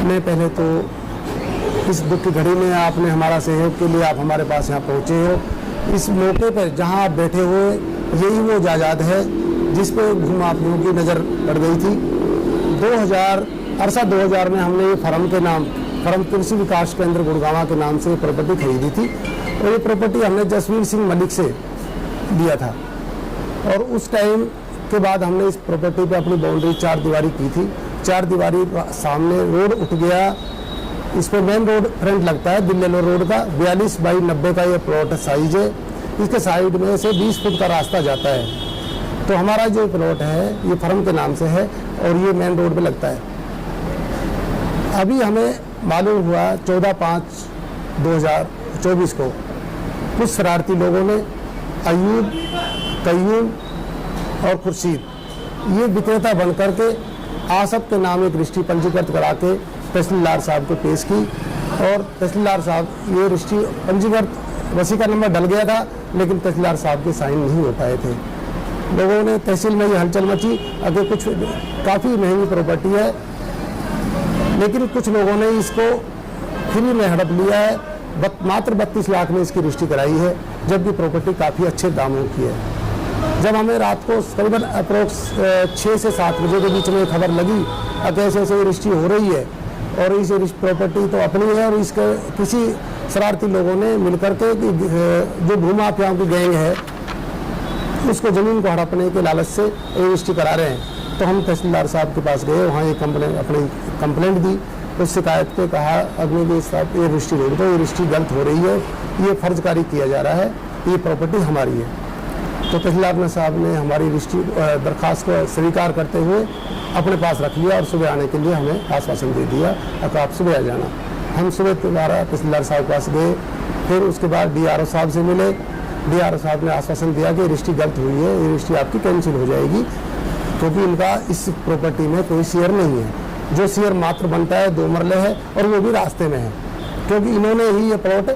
मैं पहले तो इस दुख की घड़ी में आपने हमारा सहयोग के लिए आप हमारे पास यहाँ पहुँचे हो। इस मौके पर जहाँ आप बैठे हुए यही वो जायदाद है जिस पर घूम आप लोगों की नज़र पड़ गई थी। 2000 में हमने ये फर्म कृषि विकास केंद्र गुड़गांव के नाम से प्रॉपर्टी खरीदी थी और ये प्रॉपर्टी हमने जसवीर सिंह मलिक से लिया था। और उस टाइम के बाद हमने इस प्रॉपर्टी पे अपनी बाउंड्री 4 दीवारी की थी। 4 दीवारी सामने रोड उठ गया, इस पर मेन रोड फ्रंट लगता है दिल्ली रोड का। 42 बाई 90 का ये प्लॉट साइज है। इसके साइड में से 20 फुट का रास्ता जाता है। तो हमारा जो प्लॉट है ये फर्म के नाम से है और ये मेन रोड पे लगता है। अभी हमें मालूम हुआ 14/5/2024 को कुछ शरारती लोगों ने अयूब, कयूम और खुर्शीद ये विक्रेता बन करके आसफ के नाम एक रजिस्ट्री पंजीकृत करा के तहसीलदार साहब को पेश की और तहसीलदार साहब ये रजिस्ट्री पंजीकृत वसी का नंबर डल गया था लेकिन तहसीलदार साहब के साइन नहीं हो पाए थे। लोगों ने तहसील में ये हलचल मची। अगर कुछ काफ़ी महंगी प्रॉपर्टी है लेकिन कुछ लोगों ने इसको फ्री में हड़प लिया है। मात्र 32 लाख में इसकी रजिस्ट्री कराई है जबकि प्रॉपर्टी काफ़ी अच्छे दामों की है। जब हमें रात को करीबन अप्रोक्स 6 से 7 बजे के बीच में खबर लगी कैसे ऐसे रजिस्ट्री हो रही है और इस प्रॉपर्टी तो अपनी है और इसके किसी शरारती लोगों ने मिलकर के जो भूमाफियाओं की गैंग है उसको ज़मीन को हड़पने के लालच से रजिस्ट्री करा रहे हैं। तो हम तहसीलदार साहब के पास गए, वहाँ ये अपनी कंप्लेंट दी। उस शिकायत पे कहा अग्नि के साथ ये रजिस्ट्री रोक दो, ये रजिस्ट्री गलत हो रही है, ये फर्जकारी किया जा रहा है, ये प्रॉपर्टी हमारी है। तो तहसीलदार साहब ने हमारी रजिस्ट्री दरख्वास्त को स्वीकार करते हुए अपने पास रख लिया और सुबह आने के लिए हमें आश्वासन दे दिया कि आप सुबह आ जाना। हम सुबह दोबारा तहसीलदार साहब के पास गए, फिर उसके बाद DRO साहब से मिले। DRO साहब ने आश्वासन दिया कि रजिस्ट्री गलत हुई है, ये रजिस्ट्री आपकी कैंसिल हो जाएगी क्योंकि इनका इस प्रॉपर्टी में कोई शेयर नहीं है। जो शेयर मात्र बनता है 2 मरले है और वो भी रास्ते में है क्योंकि इन्होंने ही ये प्लॉट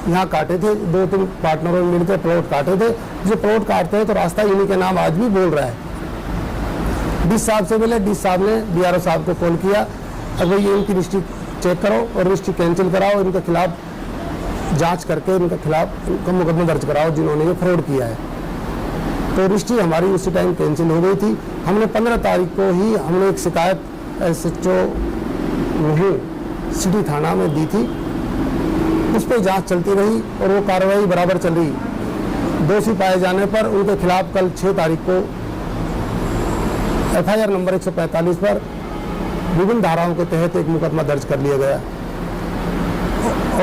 यहाँ काटे थे। 2-3 पार्टनरों ने मिलकर प्लॉट काटे थे। जो प्लॉट काटते हैं तो रास्ता इन्हीं के नाम आज भी बोल रहा है। DC साहब से मिले, DC साहब ने DRO साहब को कॉल किया, अब ये इनकी रजिस्ट्री चेक करो और रजिस्ट्री कैंसिल कराओ, इनके खिलाफ जांच करके इनके खिलाफ मुकदमा दर्ज कराओ जिन्होंने ये फ्रॉड किया है। तो रजिस्ट्री हमारी उसी टाइम कैंसिल हो गई थी। हमने 15 तारीख को ही हमने एक शिकायत SHO सिटी थाना में दी थी। उस पर जांच चलती रही और वो कार्रवाई बराबर चल रही। दोषी पाए जाने पर उनके खिलाफ कल 6 तारीख को FIR नंबर 145 पर विभिन्न धाराओं के तहत एक मुकदमा दर्ज कर लिया गया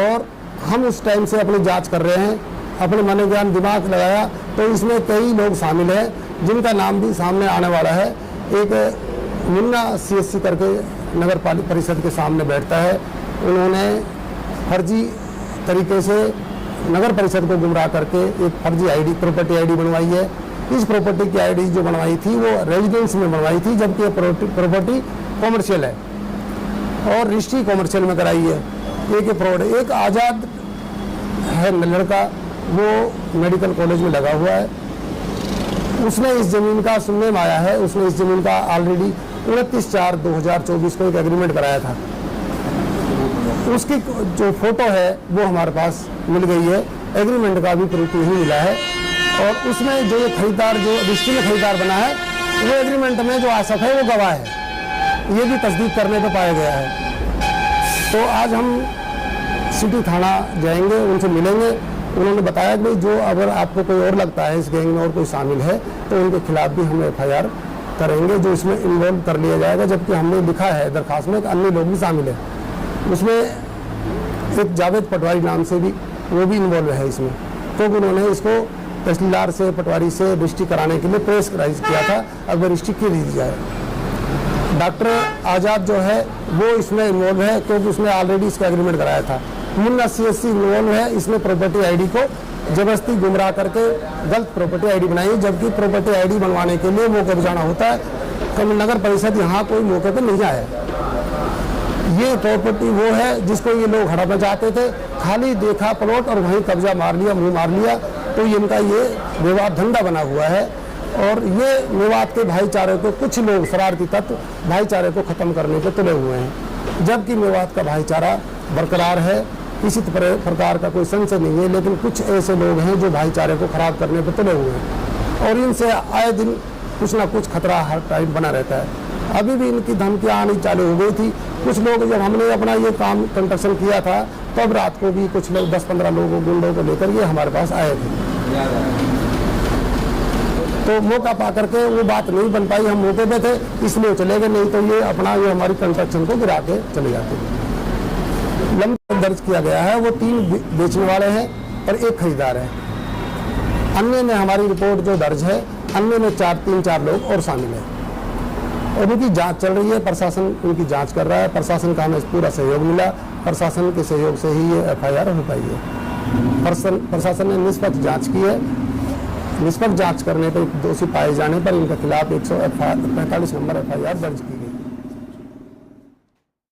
और हम उस टाइम से अपनी जांच कर रहे हैं। अपने मन ज्ञान दिमाग लगाया तो इसमें कई लोग शामिल हैं जिनका नाम भी सामने आने वाला है। एक मुन्ना CSC करके नगर पालिका परिषद के सामने बैठता है। उन्होंने फर्जी तरीके से नगर परिषद को गुमराह करके एक फर्जी प्रॉपर्टी ID बनवाई है। इस प्रॉपर्टी की ID जो बनवाई थी वो रेजिडेंस में बनवाई थी जबकि प्रॉपर्टी कॉमर्शियल है और रजिस्ट्री कॉमर्शियल में कराई है। एक फ्रॉड है। एक आज़ाद है लड़का, वो मेडिकल कॉलेज में लगा हुआ है। उसने इस ज़मीन का सुनने में आया है, उसने इस ज़मीन का ऑलरेडी 29/4/2024 को एक एग्रीमेंट कराया था। उसकी जो फोटो है वो हमारे पास मिल गई है। एग्रीमेंट का भी प्रूफ नहीं मिला है और उसमें जो ये खरीदार जो रजिस्ट्री में खरीदार बना है वो एग्रीमेंट में जो आसफ है वो गवाह है। ये भी तस्दीक करने पे पाया गया है। तो आज हम सिटी थाना जाएंगे, उनसे मिलेंगे। उन्होंने बताया कि जो अगर आपको कोई और लगता है इस गैंग में और कोई शामिल है तो उनके खिलाफ भी हम FIR करेंगे जो इसमें इन्वॉल्व कर लिया जाएगा। जबकि हमने लिखा है दरखास्त में कि अन्य लोग भी शामिल है। उसमें एक जावेद पटवारी नाम से भी वो भी इन्वॉल्व है इसमें क्योंकि उन्होंने इसको तहसीलदार से पटवारी से रजिस्ट्री कराने के लिए प्रेसक्राइब किया था। अब रजिस्ट्री की दी जाए। डॉक्टर आज़ाद जो है वो इसमें इन्वॉल्व है क्योंकि उसने ऑलरेडी इसका एग्रीमेंट कराया था। मुन्ना CSC इन्वॉल्व है। इसने प्रॉपर्टी ID को जबरदस्ती गुमराह करके गलत प्रॉपर्टी ID बनाई जबकि प्रॉपर्टी ID बनवाने के लिए मौके पर जाना होता है। कभी नगर परिषद यहाँ कोई मौके पर नहीं आया। ये प्रॉपर्टी वो है जिसको ये लोग हड़पना चाहते थे। खाली देखा प्लॉट और वहीं कब्जा मार लिया, मुँह मार लिया। तो इनका ये विवाद धंधा बना हुआ है और ये विवाद के भाईचारे को कुछ लोग शरारती तत्व भाईचारे को खत्म करने के तुले हुए हैं। जबकि मेवात का भाईचारा बरकरार है, किसी प्रकार का कोई संशय नहीं है। लेकिन कुछ ऐसे लोग हैं जो भाईचारे को खराब करने पर तुले हुए हैं और इनसे आए दिन कुछ ना कुछ खतरा हर टाइम बना रहता है। अभी भी इनकी धमकियाँ आनी चालू हो गई थी। कुछ लोग जब हमने अपना ये काम कंस्ट्रक्शन किया था तब रात को भी कुछ लोग 10-15 लोगों गुंडों को लेकर ये हमारे पास आए थे। तो मौका पा करके वो बात नहीं बन पाई, हम मौके पे थे इसलिए चले गए, नहीं तो ये अपना ये हमारी कंस्ट्रक्शन को गिरा के चले जाते। लंबा दर्ज किया गया है, वो 3 बेचने वाले हैं और 1 खरीदार है। अन्य में हमारी रिपोर्ट जो दर्ज है, अन्य में 3-4 लोग और शामिल है और उनकी जांच चल रही है। प्रशासन उनकी जांच कर रहा है। प्रशासन का हमें पूरा सहयोग मिला। प्रशासन के सहयोग से ही ये FIR हो पाई है। प्रशासन ने निष्पक्ष जांच की है। निष्पक्ष जांच करने पर दोषी पाए जाने पर इनके खिलाफ 145 नंबर FIR दर्ज की गई।